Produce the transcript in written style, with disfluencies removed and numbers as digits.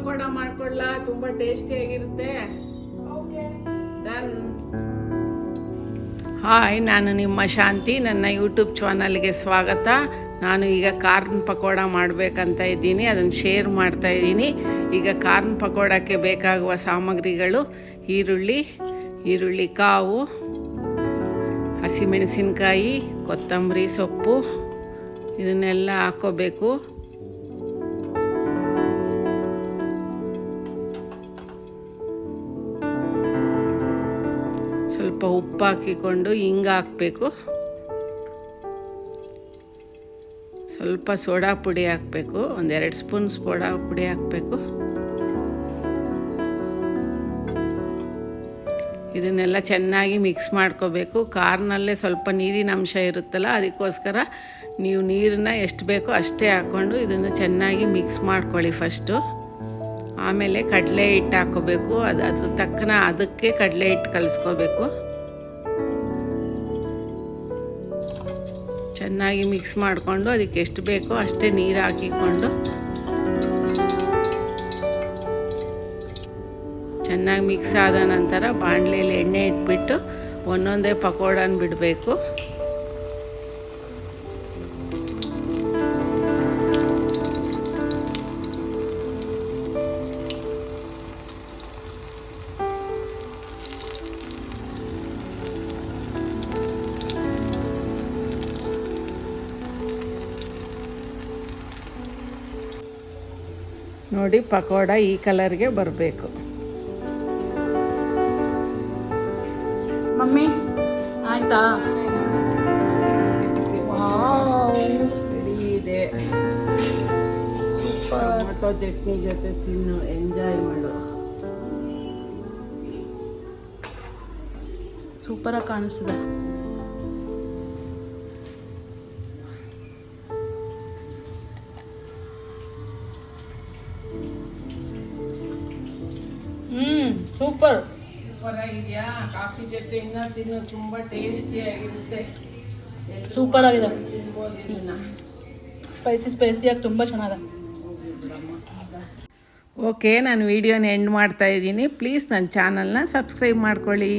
ಪಕೋಡ ಮಾಡ್ಕೊಡ್ಲಾ? ತುಂಬಾ ಟೇಸ್ಟಿಯಾಗಿರುತ್ತೆ. ಹಾಯ್, ನಾನು ನಿಮ್ಮ ಶಾಂತಿ. ನನ್ನ ಯೂಟ್ಯೂಬ್ ಚಾನಲ್ಗೆ ಸ್ವಾಗತ. ನಾನು ಈಗ ಕಾರ್ನ್ ಪಕೋಡ ಮಾಡಬೇಕಂತ ಇದ್ದೀನಿ, ಅದನ್ನು ಶೇರ್ ಮಾಡ್ತಾ ಇದ್ದೀನಿ. ಈಗ ಕಾರ್ನ್ ಪಕೋಡಕ್ಕೆ ಬೇಕಾಗುವ ಸಾಮಗ್ರಿಗಳು: ಈರುಳ್ಳಿ ಕಾವು, ಹಸಿಮೆಣಸಿನಕಾಯಿ, ಕೊತ್ತಂಬರಿ ಸೊಪ್ಪು, ಇದನ್ನೆಲ್ಲ ಹಾಕ್ಕೋಬೇಕು. ಸ್ವಲ್ಪ ಉಪ್ಪು ಹಾಕಿಕೊಂಡು ಹಿಂಗೆ ಹಾಕಬೇಕು. ಸ್ವಲ್ಪ ಸೋಡಾ ಪುಡಿ ಹಾಕಬೇಕು, 1-2 ಸ್ಪೂನ್ ಸೋಡಾ ಪುಡಿ ಹಾಕಬೇಕು. ಇದನ್ನೆಲ್ಲ ಚೆನ್ನಾಗಿ ಮಿಕ್ಸ್ ಮಾಡ್ಕೋಬೇಕು. ಕಾರ್ನಲ್ಲೇ ಸ್ವಲ್ಪ ನೀರಿನ ಅಂಶ ಇರುತ್ತಲ್ಲ, ಅದಕ್ಕೋಸ್ಕರ ನೀವು ನೀರನ್ನ ಎಷ್ಟು ಬೇಕೋ ಅಷ್ಟೇ ಹಾಕ್ಕೊಂಡು ಇದನ್ನು ಚೆನ್ನಾಗಿ ಮಿಕ್ಸ್ ಮಾಡ್ಕೊಳ್ಳಿ ಫಸ್ಟು. ಆಮೇಲೆ ಕಡಲೆ ಹಿಟ್ಟು ಹಾಕ್ಕೋಬೇಕು. ಅದ್ರ ತಕ್ಕನ ಅದಕ್ಕೆ ಕಡಲೆ ಹಿಟ್ಟು ಕಲಿಸ್ಕೋಬೇಕು. ಚೆನ್ನಾಗಿ ಮಿಕ್ಸ್ ಮಾಡಿಕೊಂಡು ಅದಕ್ಕೆ ಎಷ್ಟು ಬೇಕೋ ಅಷ್ಟೇ ನೀರು ಹಾಕಿಕೊಂಡು ಚೆನ್ನಾಗಿ ಮಿಕ್ಸ್ ಆದ ನಂತರ ಬಾಣಲೆಯಲ್ಲಿ ಎಣ್ಣೆ ಇಟ್ಬಿಟ್ಟು ಒಂದೊಂದೇ ಪಕೋಡನ ಬಿಡಬೇಕು. ನೋಡಿ, ಪಕೋಡ ಈ ಕಲರ್ಗೆ ಬರಬೇಕು. ಮಮ್ಮಿ ಆಯ್ತಾ? ರೆಡಿ ಇದೆ. ಟೊಮೊಟೊ ಚಟ್ನಿ ಜೊತೆ ತಿನ್ನು, ಎಂಜಾಯ್ ಮಾಡು. ಸೂಪರಾಗಿ ಕಾಣಿಸ್ತದೆ. ಸೂಪರ್ ಆಗಿದೆಯಾ? ಕಾಫಿ ಜೊತೆ ಇನ್ನ ತಿನ್ನು, ತುಂಬಾ ಟೇಸ್ಟಿಯಾಗಿರುತ್ತೆ. ಸೂಪರ್ ಆಗಿದೆ. ತಿನ್ಬೋದು ಇದನ್ನ. ಸ್ಪೈಸಿಯಾಗಿ ತುಂಬ ಚೆನ್ನಾಗಿದೆ. ಓಕೆ, ನಾನು ವಿಡಿಯೋನ ಎಂಡ್ ಮಾಡ್ತಾ ಇದ್ದೀನಿ. ಪ್ಲೀಸ್ ನನ್ನ ಚಾನಲ್ನ ಸಬ್ಸ್ಕ್ರೈಬ್ ಮಾಡ್ಕೊಳ್ಳಿ.